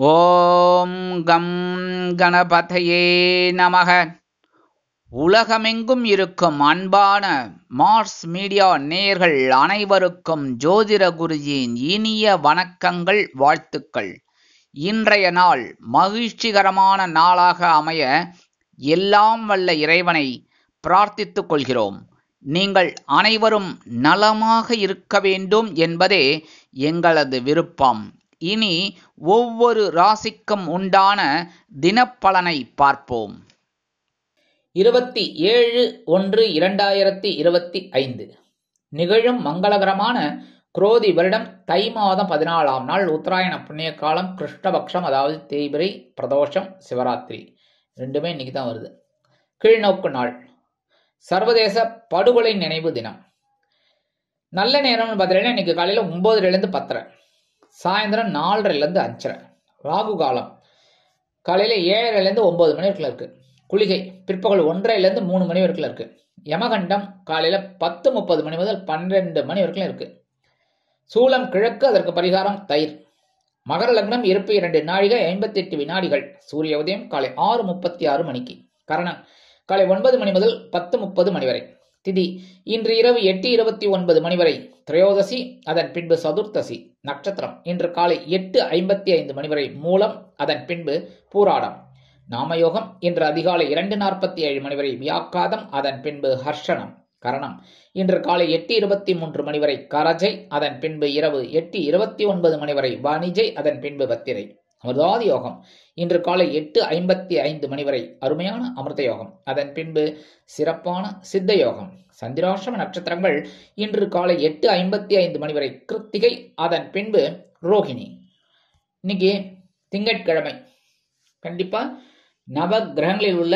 ஓம் come கணபதையே நமக. உலகமெங்கும் இருக்கும் அன்பான மார்ஸ் மீடியா நேயர்கள் அனைவருக்கும் ஜோதிட குருஜியின் இனிய வணக்கங்கள், வாழ்த்துக்கள். இன்றைய நாள் மகிழ்ச்சிகரமான நாளாக அமைய எல்லாம் வல்ல இறைவனை பிரார்த்தித்துக் கொள்கிறோம். நீங்கள் அனைவரும் நலமாக இருக்க வேண்டும் என்பதே எங்களது விருப்பம். இனி ஒவ்வொரு ராசிக்கும் உண்டான தினப்பலனை பார்ப்போம். 27/1/2025 நிகழும் மங்களகரமான குரோதி வருடம் தை மாதம் 14ஆம் நாள், உத்தராயண புண்ணிய காலம், கிருஷ்ணபக்ஷம், அதாவது தேய்பிரை, பிரதோஷம், சிவராத்திரி ரெண்டுமே இன்னைக்கு தான் வருது. கீழ்நோக்கு நாள், சர்வதேச படுகொலை நினைவு தினம். நல்ல நேரம்னு பார்த்தீங்கன்னா இன்னைக்கு காலையில் 9:00 10:30, சாயந்தரம் 4:30 5:30. ராகு காலம் காலையில் 7:00 9 மணி வரைக்கும் இருக்கு. குளிகை பிற்பகல் 1:30 3 மணி வரைக்கும் இருக்கு. யமகண்டம் காலையில் 10:30 மணி முதல் 12 மணி வரைக்கும் இருக்கு. சூலம் கிழக்கு, அதற்கு பரிகாரம் தயிர். மகர லக்னம், இருப்பு 2 நாழிகை 58 வினாடிகள். சூரிய உதயம் காலை 6:36 மணிக்கு. கரணம் காலை 9 மணி முதல் 10:30 மணி வரை. திதி இன்று இரவு 8:29 மணி வரை திரையோதசி, அதன் பின்பு சதுர்த்தசி. நட்சத்திரம் இன்று காலை 8:55 மணி வரை மூலம், அதன் பின்பு பூராடம். நாமயோகம் இன்று அதிகாலை 2:47 மணி வரை வியாக்காதம், அதன் பின்பு ஹர்ஷனம். கரணம் இன்று காலை 8:23 மணி வரை கரஜை, அதன் பின்பு இரவு 8:29 மணி வரை வாணிஜை, அதன் பின்பு பத்திரை. அமிர்தாதி யோகம் இன்று காலை 8:55 மணி வரை அருமையான அமிர்த யோகம், அதன் பின்பு சிறப்பான சித்த யோகம். சந்திராஷ்டம நட்சத்திரங்கள் இன்று காலை 8:55 மணி வரை கிருத்திகை, அதன் பின்பு ரோஹிணி. இன்னைக்கு திங்கட்கிழமை. கண்டிப்பா நவ கிரகங்களில் உள்ள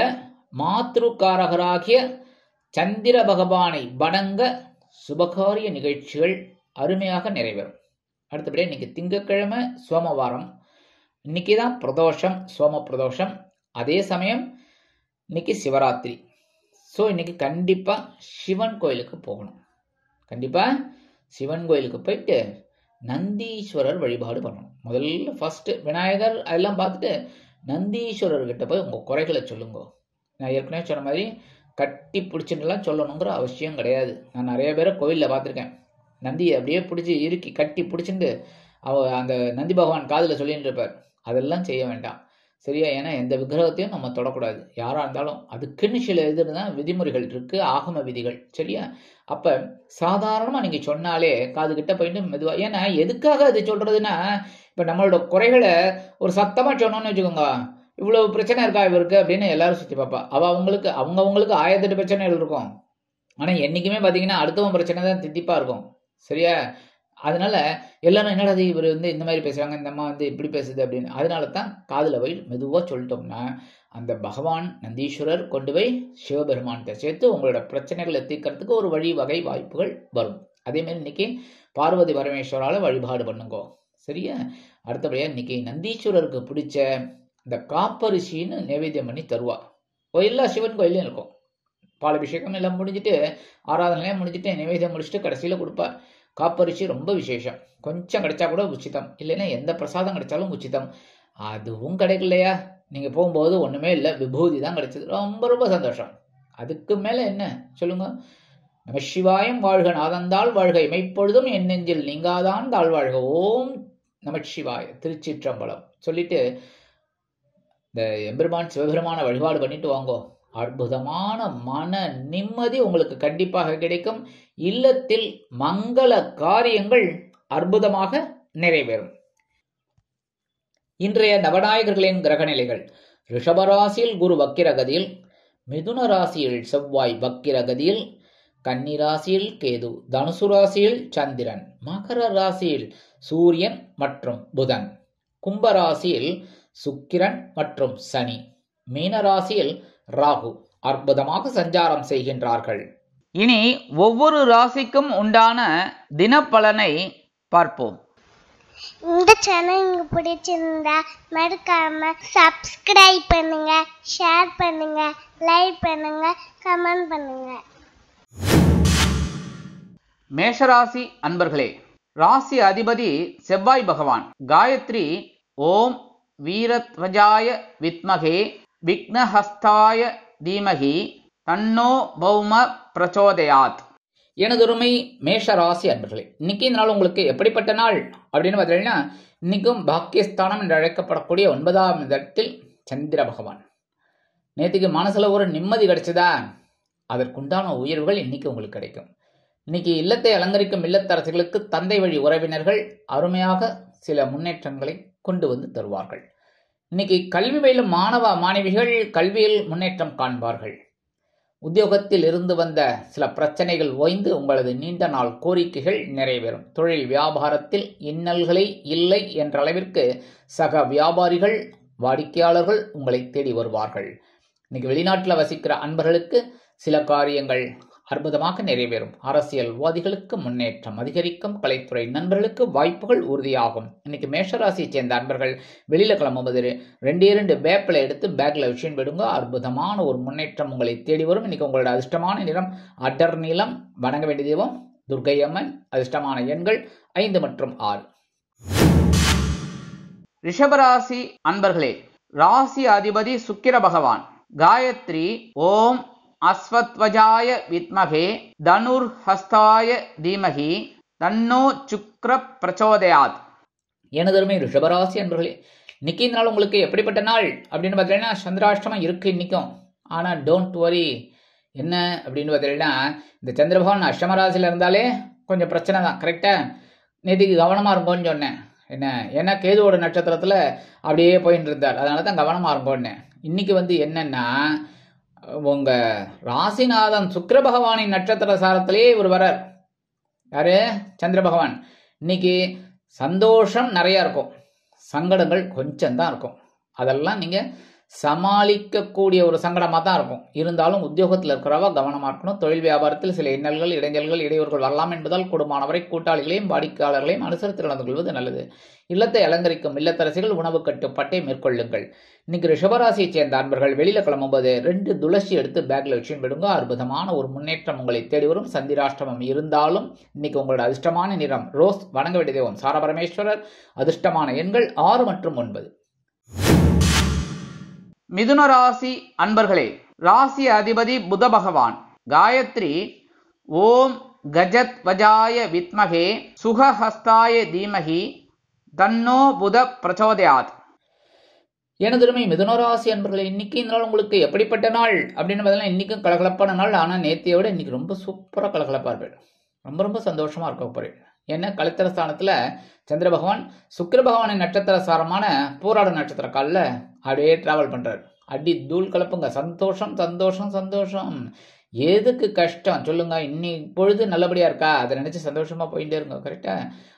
மாத்ருக்காரகராகிய சந்திர பகவானை வணங்க சுபகாரிய நிகழ்ச்சிகள் அருமையாக நிறைவேறும். அடுத்தபடியாக இன்னைக்கு திங்கட்கிழமை, சோமவாரம். இன்னைக்கு தான் பிரதோஷம், சோம பிரதோஷம். அதே சமயம் இன்னைக்கு சிவராத்திரி. ஸோ இன்னைக்கு கண்டிப்பாக சிவன் கோயிலுக்கு போகணும். கண்டிப்பாக சிவன் கோயிலுக்கு போயிட்டு நந்தீஸ்வரர் வழிபாடு பண்ணணும். முதல்ல ஃபர்ஸ்ட் விநாயகர் அதெல்லாம் பார்த்துட்டு நந்தீஸ்வரர்கிட்ட போய் உங்கள் குறைகளை சொல்லுங்க. நான் ஏற்கனவே சொன்ன மாதிரி கட்டி பிடிச்சுட்டுலாம் சொல்லணுங்கிற அவசியம் கிடையாது. நான் நிறைய பேரை கோயிலில் பார்த்துருக்கேன். நந்தியை அப்படியே பிடிச்சி இறுக்கி கட்டி பிடிச்சிட்டு அந்த நந்தி பகவான் காதில் சொல்லிட்டு இருப்பார். அதெல்லாம் செய்ய வேண்டாம், சரியா? ஏன்னா எந்த விக்கிரகத்தையும் நம்ம தொடக்கூடாது. யாராக இருந்தாலும் அதுக்குன்னு சில இதுதான் விதிமுறைகள் இருக்கு, ஆகம விதிகள், சரியா? அப்போ சாதாரணமாக நீங்கள் சொன்னாலே காதுகிட்ட போயிட்டு மெதுவாக. ஏன்னா எதுக்காக அது சொல்றதுன்னா, இப்போ நம்மளோட குறைகளை ஒரு சத்தமாக சொன்னோன்னு வச்சுக்கோங்க, இவ்வளவு பிரச்சனை இருக்கா இவருக்கு அப்படின்னு எல்லாரும் சுற்றி பார்ப்பா. அவங்களுக்கு அவங்கவுங்களுக்கு 1008 பிரச்சனைகள் இருக்கும். ஆனால் என்றைக்குமே பார்த்தீங்கன்னா அடுத்தவன் பிரச்சனை தான் தித்திப்பாக இருக்கும், சரியா? அதனால எல்லாரும் என்னடா இவர் இந்த மாதிரி பேசுறாங்க, இந்த அம்மா இப்படி பேசுது அப்படின்னு. அதனால தான் காதில் போய் மெதுவாக சொல்லிட்டோம்னா அந்த பகவான் நந்தீஸ்வரர் கொண்டு போய் சிவபெருமான்கிட்ட சேர்த்து உங்களோட பிரச்சனைகளை தீர்க்கறதுக்கு ஒரு வழி வகை வாய்ப்புகள் வரும். அதேமாதிரி இன்னைக்கு பார்வதி பரமேஸ்வரால வழிபாடு பண்ணுங்கோ, சரியா? அடுத்தபடியாக இன்னைக்கு நந்தீஸ்வரருக்கு பிடிச்ச இந்த காப்பரிசின்னு நைவேத்தியம் பண்ணி தருவா. எல்லா சிவன் கோயிலையும் இருக்கும். பாலாபிஷேகம் எல்லாம் முடிஞ்சுட்டு, ஆராதனைலாம் முடிஞ்சுட்டு, நைவேத்தியம் முடிச்சுட்டு கடைசியில் கொடுப்பார். காப்பரிசி ரொம்ப விசேஷம். கொஞ்சம் கிடைச்சா கூட உச்சிதம், இல்லைன்னா எந்த பிரசாதம் கிடைச்சாலும் உச்சிதம். அதுவும் கிடைக்கலையா, நீங்கள் போகும்போது ஒன்றுமே இல்லை, விபூதி தான் கிடைச்சது, ரொம்ப ரொம்ப சந்தோஷம். அதுக்கு மேலே என்ன சொல்லுங்க? நம சிவாயம் வாழ்க, நாதந்தாள் வாழ்க, இமைப்பொழுதும் என் நெஞ்சில் நீங்காதான் தாழ் வாழ்க. ஓம் நம சிவாய, திருச்சிற்றம்பலம் சொல்லிட்டு இந்த எம்பெருமான் சிவபெருமான வழிபாடு பண்ணிட்டு வாங்கோ. அற்புதமான மன நிம்மதி உங்களுக்கு கண்டிப்பாக கிடைக்கும். இல்லத்தில் மங்கள காரியங்கள் அற்புதமாக நிறைவேறும். இன்றைய நவநாயகர்களின் கிரகநிலைகள்: ரிஷபராசியில் குரு வக்கிரகதியில், மிதுன ராசியில் செவ்வாய் வக்கிரகதியில், கன்னி ராசியில் கேது, தனுசு ராசியில் சந்திரன், மகர ராசியில் சூரியன் மற்றும் புதன், கும்பராசியில் சுக்கிரன் மற்றும் சனி, மீனராசியில் ராகு அற்புதமாக சஞ்சாரம் செய்கின்றார்கள். இனி ஒவ்வொரு ராசிக்கும் உண்டான தினப்பலனை பார்ப்போம். இந்த சேனல் உங்களுக்கு பிடிச்சிருந்தா மறக்காம சப்ஸ்கிரைப் பண்ணுங்க, ஷேர் பண்ணுங்க, லைக் பண்ணுங்க, கமெண்ட் பண்ணுங்க. மேஷராசி அன்பர்களே, ராசி அதிபதி செவ்வாய் பகவான். காயத்ரி ஓம் வீரத்வஜாய வித்மகே விக்னஹஸ்தாய தீமகி தன்னோ பௌம பிரச்சோதயாத். எனதுரிமை மேஷ ராசி அன்பர்களே, இன்னைக்கு இந்த நாள் உங்களுக்கு எப்படிப்பட்ட நாள் அப்படின்னு பார்த்தீங்கன்னா, இன்னைக்கும் பாக்கியஸ்தானம் என்று அழைக்கப்படக்கூடிய 9ஆம் இடத்தில் சந்திர பகவான். நேற்றுக்கு மனசுல ஒரு நிம்மதி கிடைச்சதா, அதற்குண்டான உயர்வுகள் இன்னைக்கு உங்களுக்கு கிடைக்கும். இன்னைக்கு இல்லத்தை அலங்கரிக்கும் இல்லத்தரசிகளுக்கு தந்தை வழி உறவினர்கள் அருமையாக சில முன்னேற்றங்களை கொண்டு வந்து தருவார்கள். இன்னைக்கு கல்வி பயிலும் மாணவ மாணவிகள் கல்வியில் முன்னேற்றம் காண்பார்கள். உத்தியோகத்தில் இருந்து வந்த சில பிரச்சனைகள் ஓய்ந்து உங்களது நீண்ட நாள் கோரிக்கைகள் நிறைவேறும். தொழில் வியாபாரத்தில் இன்னல்களே இல்லை என்ற அளவிற்கு சக வியாபாரிகள் வாடிக்கையாளர்கள் உங்களை தேடி வருவார்கள். இன்னைக்கு வெளிநாட்டில் வசிக்கிற அன்பர்களுக்கு சில காரியங்கள் அற்புதமாக நிறைவேறும். அரசியல்வாதிகளுக்கு முன்னேற்றம் அதிகரிக்கும். கலைத்துறை நண்பர்களுக்கு வாய்ப்புகள் உறுதியாகும். இன்னைக்கு மேஷராசியை சேர்ந்த அன்பர்கள் வெளியில கிளம்பும்போது 2 வேப்பிலை எடுத்து பேக்ல விஷயம் விடுங்க. அற்புதமான ஒரு முன்னேற்றம் உங்களை தேடி வரும். இன்னைக்கு உங்களோட அதிர்ஷ்டமான நிறம் அடர் நீலம். வணங்க வேண்டிய தெய்வம் துர்க்கை அம்மன். அதிர்ஷ்டமான எண்கள் 5 மற்றும் 6. ரிஷபராசி அன்பர்களே, ராசி அதிபதி சுக்கிர பகவான். காயத்ரி ஓம் அஸ்வத்வஜாய வித்மகே தனுர் ஹஸ்தாய தீமகி தன்னோ சுக்ர பிரச்சோதயாத். எனதருமை ரிஷபராசி அன்பர்களே, இன்னைக்கு இந்த நாள் உங்களுக்கு எப்படிப்பட்ட நாள் அப்படின்னு பார்த்தீங்கன்னா, சந்திராஷ்டமம் இருக்கு இன்னைக்கும். ஆனால் டோன்ட் வரி. என்ன அப்படின்னு பார்த்தீங்கன்னா, இந்த சந்திர பகவான் அஷ்டமராசியில் இருந்தாலே கொஞ்சம் பிரச்சனை தான். கரெக்டா? நேற்றுக்கு கவனமாக இருங்கோன்னு சொன்னேன். என்ன ஏன்னா கேதுவோட நட்சத்திரத்தில் அப்படியே போயின்னு இருந்தார். அதனால தான் கவனமாக இருங்கோன்னு. இன்னைக்கு என்னன்னா, உங்க ராசிநாதன் சுக்கிர பகவானின் நட்சத்திர சாரத்திலே இவர் வரார். யாரு? சந்திர பகவான். இன்னைக்கு சந்தோஷம் நிறைய இருக்கும், சங்கடங்கள் கொஞ்சம் தான் இருக்கும். அதெல்லாம் நீங்க சமாளிக்கக்கூடிய ஒரு சங்கடமா தான் இருக்கும். இருந்தாலும் உத்தியோகத்தில் இருக்கிறவா கவனமா இருக்கணும். தொழில் வியாபாரத்தில் சில இன்னல்கள் இடைஞ்சல்கள் இடையூறுகள் வரலாம் என்பதால் கூடுமானவரை கூட்டாளிகளையும் வாடிக்கையாளர்களையும் அனுசரித்து நடந்து கொள்வது நல்லது. இல்லத்தை அலங்கரிக்கும் இல்லத்தரசிகள் உணவு கட்டுப்பாட்டை மேற்கொள்ளுங்கள். இன்னைக்கு ரிஷபராசியை சேர்ந்த அன்பர்கள் வெளியில கிளம்பும்போது 2 துளசி எடுத்து பேக்ல வச்சு விடுங்க. அற்புதமான ஒரு முன்னேற்றம் உங்களை தேடி வரும். சந்திராஷ்டமம் இருந்தாலும் இன்னைக்கு உங்களோட அதிர்ஷ்டமான நிறம் ரோஸ். வணங்க வேண்டிய தெய்வம் சார பரமேஸ்வரர். அதிர்ஷ்டமான எண்கள் 6 மற்றும் 9. மிதுன ராசி அன்பர்களே, ராசி அதிபதி புத பகவான். காயத்ரி ஓம் கஜத்வஜாய வித்மகே சுகஹஸ்தாய தீமகி தன்னோ புத பிரச்சோதயாத். எனதுரிமை மிதுனராசி அன்பர்களே, இன்னைக்கு இந்த நாள் உங்களுக்கு எப்படிப்பட்ட நாள் அப்படின்னு பார்த்தீங்கன்னா, இன்னைக்கும் கலகலப்பான நாள். ஆனால் நேற்றைய விட இன்னைக்கு ரொம்ப சூப்பராக கலகலப்பாக இருப்பேன். ரொம்ப ரொம்ப சந்தோஷமா இருக்க போறேன். ஏன்னா கலத்திர ஸ்தானத்துல சந்திர பகவான் சுக்கிர பகவானின் நட்சத்திர சாரமான போராட நட்சத்திர காலில் அப்படியே டிராவல் பண்றாரு. அடி தூள் கலப்புங்க. சந்தோஷம் சந்தோஷம் சந்தோஷம். எதுக்கு கஷ்டம் சொல்லுங்க? பொழுது நல்லபடியா இருக்கா, அதை நினைச்சு சந்தோஷமா போயிட்டே இருங்க. கரெக்டா?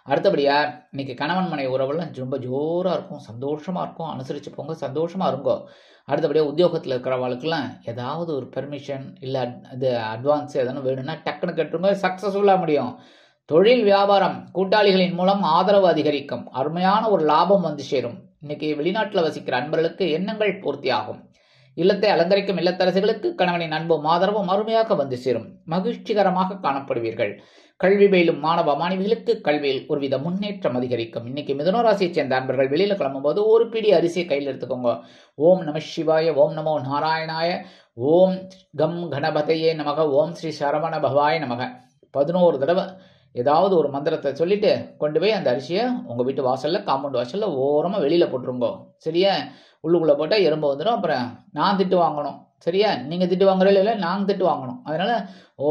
அடுத்தபடியா இன்னைக்கு கணவன் மனை உறவுலாம் ரொம்ப ஜோரா இருக்கும், சந்தோஷமா இருக்கும். அனுசரிச்சு போங்க, சந்தோஷமா இருங்கோ. அடுத்தபடியாக உத்தியோகத்தில் இருக்கிறவங்களுக்குலாம் ஏதாவது ஒரு பெர்மிஷன் இல்லை அது அட்வான்ஸ் எதனா வேணும்னா டக்குன்னு கேட்டுருங்க, சக்ஸஸ்ஃபுல்லாக முடியும். தொழில் வியாபாரம் கூட்டாளிகளின் மூலம் ஆதரவு அதிகரிக்கும். அருமையான ஒரு லாபம் வந்து சேரும். இன்னைக்கு வெளிநாட்டில் வசிக்கிற அன்பர்களுக்கு எண்ணங்கள் பூர்த்தியாகும். இல்லத்தை அலங்கரிக்கும் இல்லத்தரசிகளுக்கு கணவனின் அன்பும் ஆதரவும் அருமையாக வந்து சேரும். மகிழ்ச்சிகரமாக காணப்படுவீர்கள். கல்வி பயிலும் மாணவ மாணவிகளுக்கு கல்வியில் ஒருவித முன்னேற்றம் அதிகரிக்கும். இன்னைக்கு மிதுனராசியை சேர்ந்த அன்பர்கள் வெளியில கிளம்பும்போது 1 பிடி அரிசியை கையில் எடுத்துக்கோங்க. ஓம் நம சிவாய, ஓம் நமோ நாராயணாய, ஓம் கம் கணபதையே நமக, ஓம் ஸ்ரீ சரவண பவாய நமக 11 தடவை ஏதாவது ஒரு மந்திரத்தை சொல்லிட்டு கொண்டு போய் அந்த அரிசியை உங்க வீட்டு வாசல்ல, காம்பவுண்ட் வாசல்ல ஓரமா வெளியில போட்டுருங்கோ. சரியா? உள்ளுக்குள்ள போட்டா எறும்பு வந்துடும். அப்புறம் நான் திட்டு வாங்கணும். சரியா? நீங்க திட்டு வாங்குறீங்களா? இல்லை, நாங்கள் திட்டு வாங்கணும். அதனால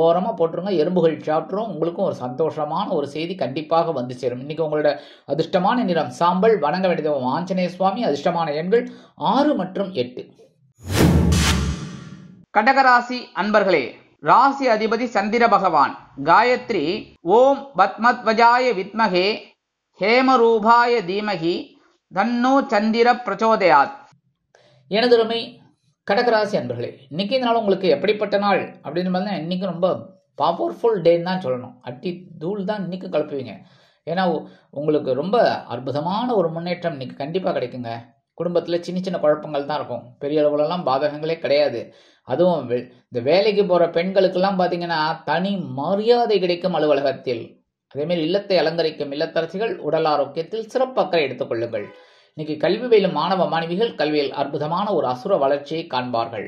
ஓரமா போட்டுருங்க. எறும்புகள் சாப்பிட்றோம். உங்களுக்கும் ஒரு சந்தோஷமான ஒரு செய்தி கண்டிப்பாக வந்து சேரும். இன்னைக்கு உங்களோட அதிர்ஷ்டமான நிறம் சாம்பல். வணங்க வேண்டிய தெய்வம் ஆஞ்சநேய சுவாமி. அதிர்ஷ்டமான எண்கள் 6 மற்றும் 8. கடகராசி அன்பர்களே, ராசி அதிபதி சந்திர பகவான். காயத்ரி ஓம் பத்மத்வஜாய வித்மகே ஹேமரூபாய தீமகி தன்னோ சந்திர பிரச்சோதயாத். எனதுரிமை கடகராசி அன்பர்களே, இன்னைக்கு இந்த நாள் உங்களுக்கு எப்படிப்பட்ட நாள் அப்படின்னு பார்த்தீங்கன்னா, இன்னைக்கு ரொம்ப பவர்ஃபுல் டேன்னு தான் சொல்லணும். அட்டி தூள் தான் இன்னைக்கு கலப்புவீங்க. ஏன்னா உங்களுக்கு ரொம்ப அற்புதமான ஒரு முன்னேற்றம் இன்னைக்கு கண்டிப்பாக கிடைக்குங்க. குடும்பத்தில் சின்ன சின்ன குழப்பங்கள் தான் இருக்கும். பெரிய அளவுலலாம் பாதகங்களே கிடையாது. அதுவும் இந்த வேலைக்கு போகிற பெண்களுக்கெல்லாம் பார்த்தீங்கன்னா தனி மரியாதை கிடைக்கும் அலுவலகத்தில். அதேமாரி இல்லத்தை அலங்கரிக்கும் இல்லத்தரசிகள் உடல் ஆரோக்கியத்தில் சிறப்பு அக்கறை எடுத்துக்கொள்ளுங்கள். இன்னைக்கு கல்வி பயிலும் மாணவ மாணவிகள் கல்வியில் அற்புதமான ஒரு அசுர வளர்ச்சியை காண்பார்கள்.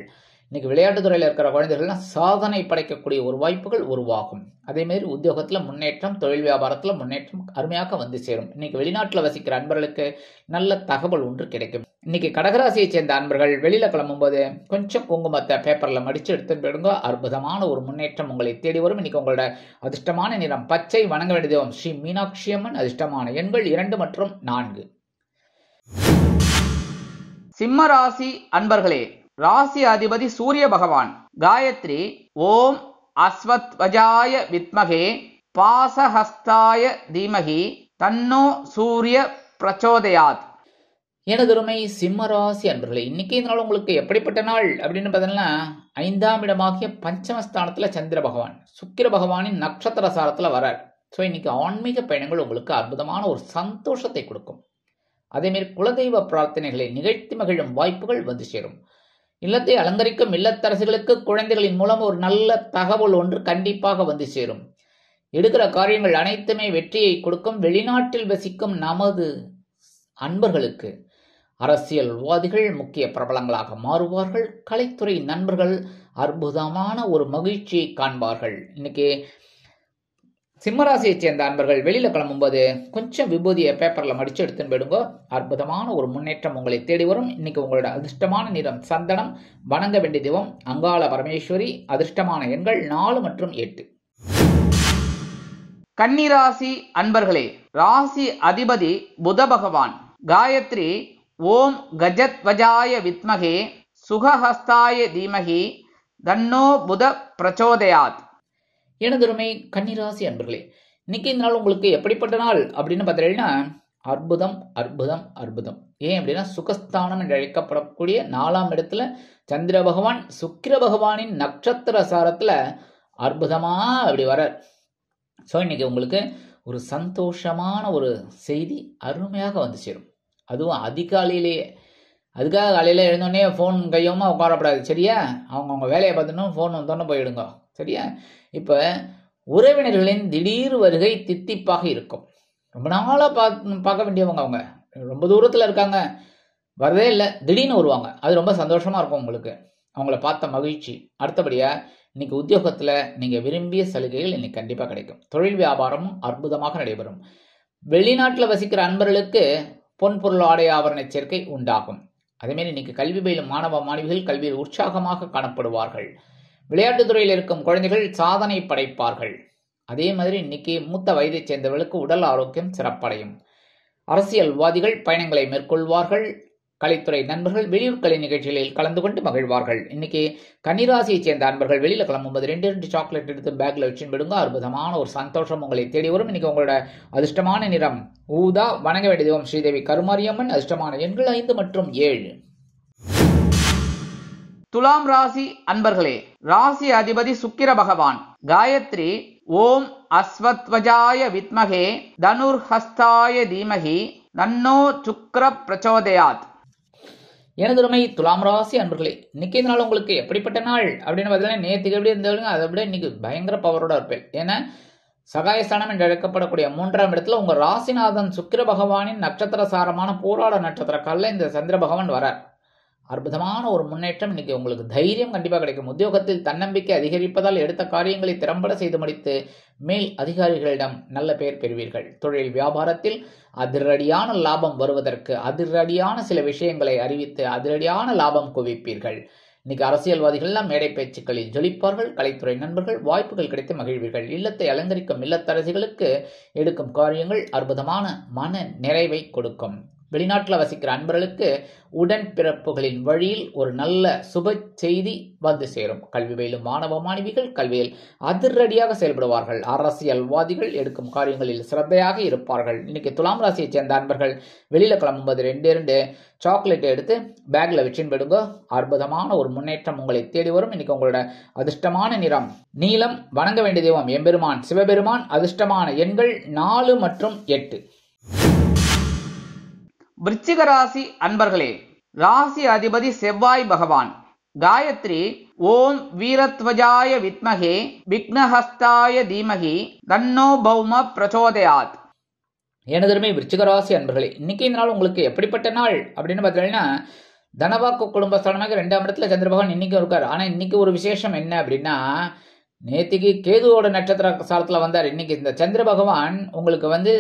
இன்னைக்கு விளையாட்டுத்துறையில் இருக்கிற குழந்தைகள்லாம் சாதனை படைக்கக்கூடிய ஒரு வாய்ப்புகள் உருவாகும். அதே மாதிரி உத்தியோகத்தில் முன்னேற்றம், தொழில் வியாபாரத்தில் முன்னேற்றம் அருமையாக வந்து சேரும். இன்னைக்கு வெளிநாட்டில் வசிக்கிற அன்பர்களுக்கு நல்ல தகவல் ஒன்று கிடைக்கும். இன்னைக்கு கடகராசியை சேர்ந்த அன்பர்கள் வெளியில கிளம்பும்போது கொஞ்சம் குங்குமத்தை பேப்பர்ல மடிச்சு எடுத்துட்டு போயிடுங்க. அற்புதமான ஒரு முன்னேற்றம் உங்களை தேடி வரும். இன்னைக்கு உங்களோட அதிர்ஷ்டமான நிறம் பச்சை. வணங்க வேண்டிய தெய்வம் ஸ்ரீ மீனாட்சி அம்மன். அதிர்ஷ்டமான எண்கள் 2 மற்றும் 4. சிம்ம ராசி அன்பர்களே, ராசி அதிபதி சூரிய பகவான். காயத்ரி ஓம் அஸ்வத்வஜாய வித்மகே பாசஹஸ்தாய தீமகி தன்னோ சூரிய பிரச்சோதயாத். எனதுருமை சிம்மராசி அன்பர்களே, இன்னைக்கு இந்த நாள் உங்களுக்கு எப்படிப்பட்ட நாள் அப்படின்னு பார்த்தீங்கன்னா, 5ஆம் இடமாகிய பஞ்சமஸ்தானத்துல சந்திர பகவான் சுக்கிர பகவானின் நட்சத்திர சாரத்துல வரார். ஸோ இன்னைக்கு ஆன்மீக பயணங்கள் உங்களுக்கு அற்புதமான ஒரு சந்தோஷத்தை கொடுக்கும். அதேமாரி குலதெய்வ பிரார்த்தனைகளை நிகழ்த்தி மகிழும் வாய்ப்புகள் வந்து சேரும். இல்லத்தை அலங்கரிக்கும் இல்லத்தரசுகளுக்கு குழந்தைகளின் மூலம் ஒரு நல்ல தகவல் ஒன்று கண்டிப்பாக வந்து சேரும். எடுக்கிற காரியங்கள் அனைத்துமே வெற்றியை கொடுக்கும். வெளிநாட்டில் வசிக்கும் நமது அன்பர்களுக்கு அரசியல்வாதிகள் முக்கிய பிரபலங்களாக மாறுவார்கள். கலைத்துறை நண்பர்கள் அற்புதமான ஒரு மகிழ்ச்சியை காண்பார்கள். இன்னைக்கு சிம்மராசியை சேர்ந்த அன்பர்கள் வெளியில கிளம்பும்போது கொஞ்சம் விபூதியை பேப்பர்ல மடிச்சு எடுத்துன்னு போயிடுங்க. அற்புதமான ஒரு முன்னேற்றம் உங்களை தேடி வரும். இன்னைக்கு உங்களோட அதிர்ஷ்டமான நிறம் சந்தனம். வணங்க வேண்டிய தெய்வம் அங்காள பரமேஸ்வரி. அதிர்ஷ்டமான எண்கள் 4 மற்றும் 8. கன்னிராசி அன்பர்களே, ராசி அதிபதி புத பகவான். காயத்ரி ஓம் கஜத்வஜாய வித்மகே சுகஹஸ்தாய தீமகி தன்னோ புத பிரச்சோதயாத். எனதுருமை கன்னிராசி அன்பர்களே, இன்னைக்கு இந்த நாள் உங்களுக்கு எப்படிப்பட்ட நாள் அப்படின்னு பார்த்தீங்கன்னா, அற்புதம் அற்புதம் அற்புதம். ஏன் அப்படின்னா, சுகஸ்தானம் என்று அழைக்கப்படக்கூடிய 4ஆம் இடத்துல சந்திர பகவான் சுக்கிர பகவானின் நட்சத்திர சாரத்துல அற்புதமா அப்படி வரார். ஸோ இன்னைக்கு உங்களுக்கு ஒரு சந்தோஷமான ஒரு செய்தி அருமையாக வந்து சேரும். அதுவும் அதிகாலையிலேயே. அதுக்காக காலையில் எழுந்தோடனே ஃபோன் கையோமா உட்காரப்படாது, சரியா? அவங்கவுங்க வேலையை பார்த்துன்னு ஃபோன் வந்தோன்னு போயிடுங்க, சரியா? இப்போ உறவினர்களின் திடீர் வருகை தித்திப்பாக இருக்கும். ரொம்ப நாளாக பார்க்க வேண்டியவங்க, அவங்க ரொம்ப தூரத்தில் இருக்காங்க, வரதே இல்லை, திடீர்னு வருவாங்க. அது ரொம்ப சந்தோஷமாக இருக்கும் உங்களுக்கு, அவங்கள பார்த்த மகிழ்ச்சி. அடுத்தபடியாக இன்னைக்கு உத்தியோகத்தில் நீங்கள் விரும்பிய சலுகைகள் இன்னைக்கு கண்டிப்பாக கிடைக்கும். தொழில் வியாபாரமும் அற்புதமாக நடைபெறும். வெளிநாட்டில் வசிக்கிற அன்பர்களுக்கு பொன்பொருள் ஆடை ஆபரண சேர்க்கை உண்டாகும். அதேமாரி இன்னைக்கு கல்வி பயிலும் மாணவ மாணவிகள் கல்வியில் உற்சாகமாக காணப்படுவார்கள். விளையாட்டுத்துறையில் இருக்கும் குழந்தைகள் சாதனை படைப்பார்கள். அதே மாதிரி இன்னைக்கு மூத்த வயதை சேர்ந்தவர்களுக்கு உடல் ஆரோக்கியம் சிறப்படையும். அரசியல்வாதிகள் பயணங்களை மேற்கொள்வார்கள். கலைத்துறை நண்பர்கள் வெளியூர் கலை நிகழ்ச்சிகளில் கலந்து கொண்டு மகிழ்வார்கள். இன்னைக்கு கன்னிராசியை சேர்ந்த அன்பர்கள் வெளியில கிளம்பும்போது 2 சாக்லேட் எடுத்து பேக்ல வச்சுன்னு விடுங்க. அற்புதமான ஒரு சந்தோஷம் உங்களை தேடி வரும். இன்னைக்கு உங்களோட அதிர்ஷ்டமான நிறம் ஊதா. வணங்க வேண்டிய தெய்வம் ஸ்ரீதேவி கருமாரியம்மன். அதிர்ஷ்டமான எண்கள் 5 மற்றும் 7. துலாம் ராசி அன்பர்களே, ராசி அதிபதி சுக்கிர பகவான். காயத்ரி ஓம் அஸ்வத்வஜாய வித்மகே தனுர்ஹஸ்தாய தீமகி தன்னோ சுக்ர பிரச்சோதயாத். எனதுமை துலாம் ராசி அன்பர்களே, இன்னைக்கு இந்த நாள் உங்களுக்கு எப்படிப்பட்ட நாள் அப்படின்னு பார்த்தீங்கன்னா, நேற்றுக்கு எப்படி இருந்தாலும் அதை விட இன்னைக்கு பயங்கர பவரோட இருப்பேன். ஏன்னா சகாயஸ்தானம் என்று அழைக்கப்படக்கூடிய 3ஆம் இடத்துல உங்க ராசிநாதன் சுக்கிர பகவானின் நட்சத்திர சாரமான போராட நட்சத்திர காலில் இந்த சந்திர பகவான் வரார். அற்புதமான ஒரு முன்னேற்றம். இன்னைக்கு உங்களுக்கு தைரியம் கண்டிப்பாக கிடைக்கும். உத்தியோகத்தில் தன்னம்பிக்கை அதிகரிப்பதால் எடுத்த காரியங்களை திறம்பட செய்து முடித்து மேல் அதிகாரிகளிடம் நல்ல பெயர் பெறுவீர்கள். தொழில் வியாபாரத்தில் அதிரடியான லாபம் வருவதற்கு அதிரடியான சில விஷயங்களை அறிவித்து அதிரடியான லாபம் குவிப்பீர்கள். இன்னைக்கு அரசியல்வாதிகள்லாம் மேடை பேச்சுக்களில் ஜொலிப்பார்கள். கலைத்துறை நண்பர்கள் வாய்ப்புகள் கிடைத்து மகிழ்வீர்கள். இல்லத்தை அலங்கரிக்கும் இல்லத்தரசிகளுக்கு எடுக்கும் காரியங்கள் அற்புதமான மன நிறைவை கொடுக்கும். வெளிநாட்டில் வசிக்கிற அன்பர்களுக்கு உடன்பிறப்புகளின் வழியில் ஒரு நல்ல சுப செய்தி வந்து சேரும். கல்வி பயிலும் மாணவ மாணவிகள் கல்வியில் அதிரடியாக செயல்படுவார்கள். அரசியல்வாதிகள் எடுக்கும் காரியங்களில் சிரத்தையாக இருப்பார்கள். இன்னைக்கு துலாம் ராசியை சேர்ந்த அன்பர்கள் வெளியில கிளம்பும்போது 2 சாக்லேட் எடுத்து பேக்ல வச்சுன்னு போயிடுங்க. அற்புதமான ஒரு முன்னேற்றம் உங்களை தேடி வரும். இன்னைக்கு உங்களோட அதிர்ஷ்டமான நிறம் நீலம். வணங்க வேண்டிய தெய்வம் எம்பெருமான் சிவபெருமான். அதிர்ஷ்டமான எண்கள் 4 மற்றும் 8. விருச்சிக ராசி அன்பர்களே, ராசி அதிபதி செவ்வாய் பகவான். காயத்ரி ஓம் வீரத்வஜாய வித்மகே விக்னஹஸ்தாய தீமகி தன்னோ பௌம பிரச்சோதயாத். எனதருமை விருச்சிக ராசி அன்பர்களே, இன்னைக்கு இந்த நாள் உங்களுக்கு எப்படிப்பட்ட நாள் அப்படின்னு பார்த்தீங்கன்னா, தனவாக்கு குடும்பஸ்தானமாக 2ஆம் இடத்துல சந்திர பகவான் இன்னைக்கும் இருக்கார். ஆனா இன்னைக்கு ஒரு விசேஷம் என்ன அப்படின்னா, நேத்திக்கு கேதுவோட நட்சத்திர சாரத்துல வந்தார். இன்னைக்கு இந்த சந்திர பகவான் உங்களுக்கு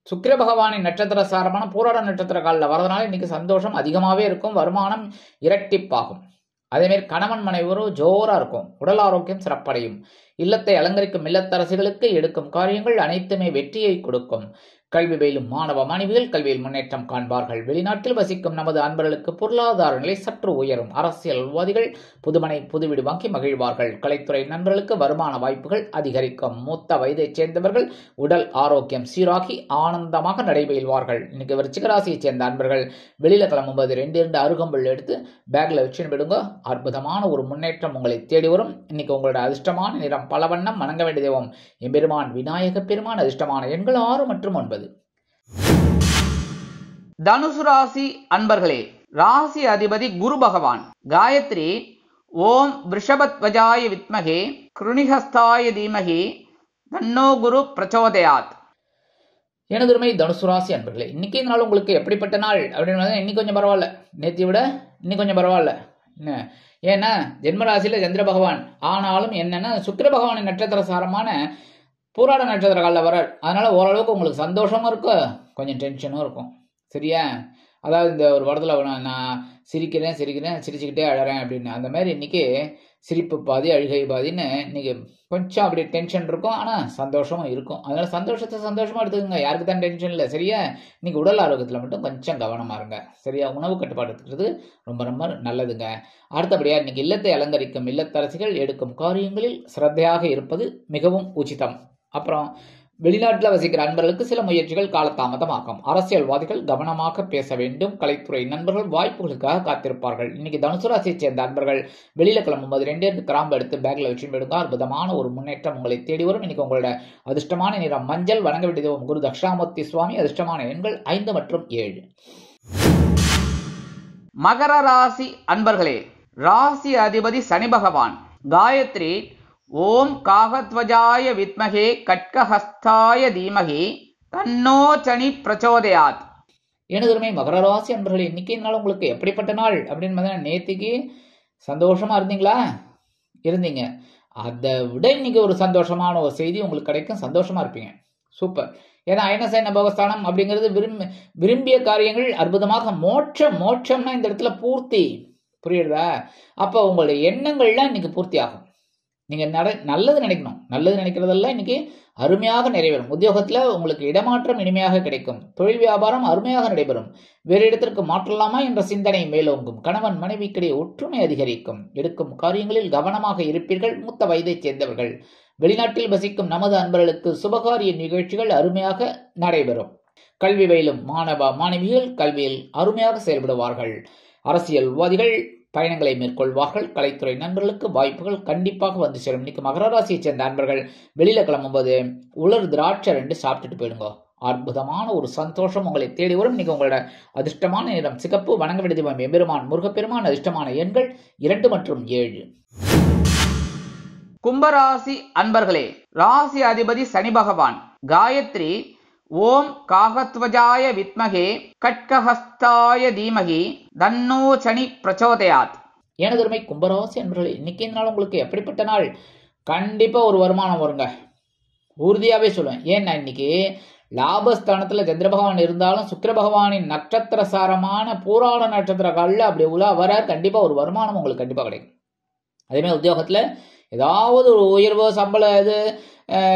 சுக்கிர பகவானின் நட்சத்திர சாரமான பூராட நட்சத்திர காலில் வரதுனால இன்னைக்கு சந்தோஷம் அதிகமாகவே இருக்கும், வருமானம் இரட்டிப்பாகும். அதேமாரி கணவன் மனைவரும் ஜோரா இருக்கும், உடல் ஆரோக்கியம் சிறப்படையும், இல்லத்தை அலங்கரிக்கும் இல்லத்தரசிகளுக்கு எடுக்கும் காரியங்கள் அனைத்துமே வெற்றியை கொடுக்கும். கல்வி பயிலும் மாணவ மாணவிகள் கல்வியில் முன்னேற்றம் காண்பார்கள். வெளிநாட்டில் வசிக்கும் நமது அன்பர்களுக்கு பொருளாதார நிலை சற்று உயரும். அரசியல்வாதிகள் புதுமனை புதுவீடு வாங்கி மகிழ்வார்கள். கலைத்துறை நண்பர்களுக்கு வருமான வாய்ப்புகள் அதிகரிக்கும். மூத்த வயதைச் சேர்ந்தவர்கள் உடல் ஆரோக்கியம் சீராகி ஆனந்தமாக நடைபெறுவார்கள். இன்னைக்கு விருச்சிக ராசியைச் சேர்ந்த அன்பர்கள் வெளியில கிளம்பும்போது 2 அருகம்புல் எடுத்து பேக்ல வச்சு விடுங்க. அற்புதமான ஒரு முன்னேற்றம் உங்களை தேடி வரும். இன்னைக்கு உங்களோட அதிர்ஷ்டமான நிறம் பலவண்ணம். வணங்க வேண்டிய தெய்வம் எம்பெருமான் விநாயக பெருமான். அதிர்ஷ்டமான எண்கள் 6 மற்றும் 9. தனுசு ராசி அன்பர்களே, ராசி அதிபதி குரு பகவான். காயத்ரி ஓம் விருஷபத்வஜாய வித்மகே கிருணிஹஸ்தாய தீமகி தன்னோ குரு பிரச்சோதயாத். எனதுமை தனுசு ராசி அன்பர்களே, இன்னைக்கு இந்த நாள் உங்களுக்கு எப்படிப்பட்ட நாள் அப்படின்னு இன்னைக்கு கொஞ்சம் பரவாயில்ல, நேற்றை விட இன்னைக்கு கொஞ்சம் பரவாயில்ல. ஏன்னா ஜென்மராசியில சந்திர பகவான், ஆனாலும் என்னன்னா சுக்கிர பகவானின் நட்சத்திர சாரமான பூராட நட்சத்திர காலில் வரார். அதனால ஓரளவுக்கு உங்களுக்கு சந்தோஷமும் இருக்கும், கொஞ்சம் டென்ஷனும் இருக்கும். சரியா? அதாவது இந்த ஒரு படத்தில் நான் சிரிக்கிறேன் சிரிச்சுக்கிட்டே அழறேன் அப்படின்னு, அந்த மாதிரி இன்னைக்கு சிரிப்பு பாதி அழுகை பாதின்னு இன்னைக்கு கொஞ்சம் அப்படி டென்ஷன் இருக்கும், ஆனால் சந்தோஷமும் இருக்கும். அதனால சந்தோஷமா எடுத்துக்கோங்க, யாருக்கு தான் டென்ஷன் இல்லை. சரியா? இன்னைக்கு உடல் ஆரோக்கியத்தில் மட்டும் கொஞ்சம் கவனமா இருங்க. சரியா? உணவு கட்டுப்பாடு எடுத்துக்கிறது ரொம்ப ரொம்ப நல்லதுங்க. அடுத்தபடியா இன்னைக்கு இல்லத்தை அலங்கரிக்கும் இல்லத்தரசிகள் எடுக்கும் காரியங்களில் சிரத்தையாக இருப்பது மிகவும் உச்சிதம். அப்புறம் வெளிநாட்டில் வசிக்கிற அன்பர்களுக்கு சில முயற்சிகள் காலதாமதமாகும். அரசியல்வாதிகள் கவனமாக பேச வேண்டும். கலைத்துறை நண்பர்கள் வாய்ப்புகளுக்காக காத்திருப்பார்கள். இன்னைக்கு தனுசு ராசியை சேர்ந்த அன்பர்கள் வெளியில கிளம்பும்போது 2 கிராம்பு எடுத்து பேக்ல வச்சு விடுங்க. அற்புதமான ஒரு முன்னேற்றம் உங்களை தேடி வரும். இன்னைக்கு உங்களோட அதிர்ஷ்டமான நிறம் மஞ்சள். வணங்க வேண்டிய தெய்வம் குரு தட்சிணாமூர்த்தி சுவாமி. அதிர்ஷ்டமான எண்கள் 5 மற்றும் 7. மகர ராசி அன்பர்களே, ராசி அதிபதி சனி பகவான். காயத்ரி ஓம் காகத்வஜாய வித்மகே கட்கஹஸ்தாய தீமகி தன்னோ சனி பிரச்சோதயாத். எனதுமே மகர ராசி அன்பர்களே, இன்னைக்கு நாள் உங்களுக்கு எப்படிப்பட்ட நாள் அப்படின்னு பார்த்தீங்கன்னா, நேத்திக்கு சந்தோஷமா இருந்தீங்க. அதை விட இன்னைக்கு ஒரு சந்தோஷமான ஒரு செய்தி உங்களுக்கு கிடைக்கும், சந்தோஷமா இருப்பீங்க. சூப்பர். ஏன்னா அயனசேன போகஸ்தானம் அப்படிங்கிறது விரும்பிய காரியங்கள் அற்புதமாக மோட்சம்னா இந்த இடத்துல பூர்த்தி. புரியுதா? அப்போ உங்களுடைய எண்ணங்கள்லாம் இன்னைக்கு பூர்த்தி ஆகும். நீங்க நல்லது நினைக்கணும், நல்லது நினைக்கிறதெல்லாம் இன்னைக்கு அருமையாக நிறைவேறும். உத்தியோகத்துல உங்களுக்கு இடமாற்றம் இனிமையாக கிடைக்கும். தொழில் வியாபாரம் அருமையாக நடைபெறும். வேறு இடத்திற்கு மாற்றலாமா என்ற சிந்தனை மேலோங்கும். கணவன் மனைவிக்கிடையே ஒற்றுமை அதிகரிக்கும். எடுக்கும் காரியங்களில் கவனமாக இருப்பீர்கள். மூத்த வயதைச் சேர்ந்தவர்கள் வெளிநாட்டில் வசிக்கும் நமது அன்பர்களுக்கு சுபகாரிய நிகழ்ச்சிகள் அருமையாக நடைபெறும். கல்வி பயிலும் மாணவ மாணவிகள் கல்வியில் அருமையாக செயல்படுவார்கள். அரசியல்வாதிகள் பயணங்களை மேற்கொள்வார்கள். கலைத்துறை நண்பர்களுக்கு வாய்ப்புகள் கண்டிப்பாக வந்து சேரும். இன்னைக்கு மகர ராசியை சேர்ந்த நண்பர்கள் வெளியில கிளம்பும்போது உலர் திராட்சை 2 சாப்பிட்டுட்டு போயிடுங்க. அற்புதமான ஒரு சந்தோஷம் உங்களை தேடி வரும். இன்னைக்கு உங்களோட அதிர்ஷ்டமான நிறம் சிகப்பு. வணங்க வேண்டிய தெய்வம் எம்பெருமான் முருகப்பெருமான். அதிர்ஷ்டமான எண்கள் 2 மற்றும் 7. கும்பராசி அன்பர்களே, ராசி அதிபதி சனி பகவான். காயத்ரி ஓம் காகத்வஜாய வித்மகே கட்கஹஸ்தாய தீமகி தன்னோ சனி பிரச்சோதயாத். எனதுமை கும்பராசி அன்பர்களே, இன்னைக்கு நாள் உங்களுக்கு எப்படிப்பட்ட நாள்? கண்டிப்பா ஒரு வருமானம் வருங்க, உறுதியாவே சொல்லுவேன். ஏன்னா இன்னைக்கு லாபஸ்தானத்துல சந்திர பகவான் இருந்தாலும் சுக்கிர பகவானின் நட்சத்திர சாரமான பூராட நட்சத்திர காலில் அப்படி உலா வர கண்டிப்பா ஒரு வருமானம் உங்களுக்கு கண்டிப்பா கிடைக்கும். அதேமாதிரி உத்தியோகத்துல ஏதாவது ஒரு உயர்வு சம்பளம் இது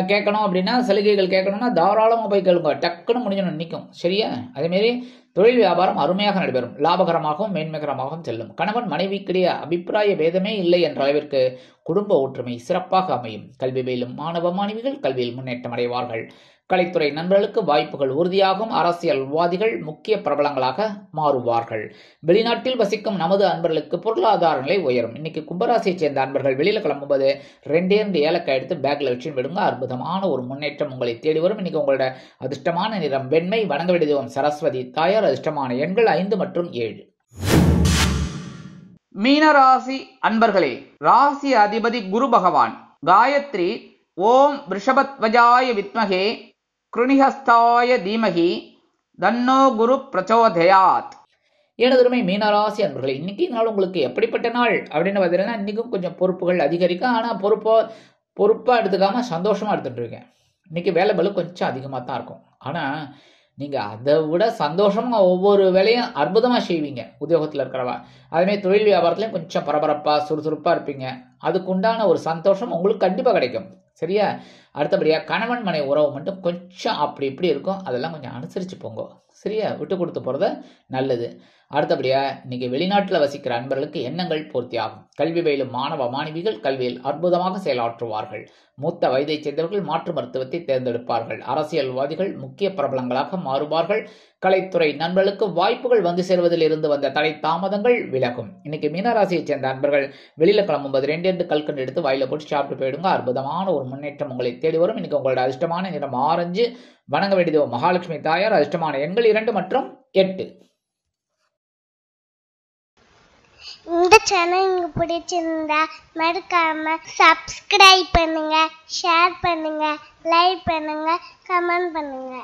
கேட்கணும் அப்படின்னா, சலுகைகள் கேட்கணும்னா தாராளமாக போய் கேளுங்க, டக்குன்னு முடிஞ்சணும் நிற்கும். சரியா? அதேமாரி தொழில் வியாபாரம் அருமையாக நடைபெறும். லாபகரமாகவும் மேன்மைகரமாகவும் செல்லும். கணவன் மனைவிக்கிடையே அபிப்பிராய பேதமே இல்லை என்ற அளவிற்கு குடும்ப ஒற்றுமை சிறப்பாக அமையும். கல்வி பயிலும் மாணவ மாணவிகள் கல்வியில் முன்னேற்றம் அடைவார்கள். கலைத்துறை நண்பர்களுக்கு வாய்ப்புகள் உறுதியாகும். அரசியல்வாதிகள் முக்கிய பிரபலங்களாக மாறுவார்கள். வெளிநாட்டில் வசிக்கும் நமது அன்பர்களுக்கு பொருளாதார நிலை உயரும். இன்னைக்கு கும்பராசியை சேர்ந்த அன்பர்கள் வெளியில கிளம்பும்போது 2 ஏலக்காய் எடுத்து பேக்ல வச்சு விடுங்க. அற்புதமான ஒரு முன்னேற்றம் உங்களை தேடி வரும். இன்னைக்கு உங்களோட அதிர்ஷ்டமான நிறம் வெண்மை. வணங்க வேண்டிய தெய்வம் சரஸ்வதி தாயார். அதிர்ஷ்டமான எண்கள் 5 மற்றும் 7. மீனராசி அன்பர்களே, ராசி அதிபதி குரு பகவான். காயத்ரி ஓம் விருஷபத்வஜாய வித்மகே கிருணிஹஸ்தாய தீமஹி தன்னோ குரு பிரச்சோதயாத். எனதுமே மீனராசி அன்பர்களே, இன்னைக்கு நாள் உங்களுக்கு எப்படிப்பட்ட நாள் அப்படின்னு பார்த்தீங்கன்னா, இன்னைக்கும் கொஞ்சம் பொறுப்புகள் அதிகரிக்கும். ஆனால் பொறுப்பாக எடுத்துக்காம சந்தோஷமா எடுத்துட்டு இருக்கேன். இன்னைக்கு வேலை பளு கொஞ்சம் அதிகமாக தான் இருக்கும். ஆனால் நீங்கள் அதை விட சந்தோஷமாக ஒவ்வொரு வேலையும் அற்புதமாக செய்வீங்க உத்தியோகத்தில் இருக்கிறவா. அதேமாதிரி தொழில் வியாபாரத்துலையும் கொஞ்சம் பரபரப்பாக சுறுசுறுப்பாக இருப்பீங்க. அதுக்குண்டான ஒரு சந்தோஷம் உங்களுக்கு கண்டிப்பாக கிடைக்கும். சரியா? அடுத்தபடியாக கணவன் மனை உறவு மட்டும் கொஞ்சம் அப்படி இப்படி இருக்கும். அதெல்லாம் கொஞ்சம் அனுசரித்து போங்க. சரியா? விட்டு கொடுத்து போகிறது நல்லது. அடுத்தபடியாக இன்னைக்கு வெளிநாட்டில் வசிக்கிற அன்பர்களுக்கு எண்ணங்கள் பூர்த்தியாகும். கல்வி பயிலும் மாணவ மாணவிகள் கல்வியில் அற்புதமாக செயலாற்றுவார்கள். மூத்த வயதைச் சேர்ந்தவர்கள் மாற்று மருத்துவத்தை தேர்ந்தெடுப்பார்கள். அரசியல்வாதிகள் முக்கிய பிரபலங்களாக மாறுவார்கள். கலைத்துறை நண்பர்களுக்கு வாய்ப்புகள் வந்து சேர்வதில் இருந்து வந்த தடை தாமதங்கள் விலகும். இன்னைக்கு மீனராசியைச் சேர்ந்த அன்பர்கள் வெளியில கிளம்பும்போது 2 கல்கண்டு எடுத்து வாயில போட்டு சாப்பிட்டு போயிடுங்க. அற்புதமான ஒரு முன்னேற்றம் உங்களை தேடி வரும். இன்னைக்கு உங்களோட அதிர்ஷ்டமான நிறம் ஆரஞ்சு. வணங்க வேண்டியது மகாலட்சுமி தாயார். அதிர்ஷ்டமான எண்கள் 2 மற்றும் 8. இந்த சேனல் உங்களுக்கு பிடிச்சிருந்தா மறக்காம சப்ஸ்கிரைப் பண்ணுங்க, ஷேர் பண்ணுங்க, லைக் பண்ணுங்க, கமெண்ட் பண்ணுங்க.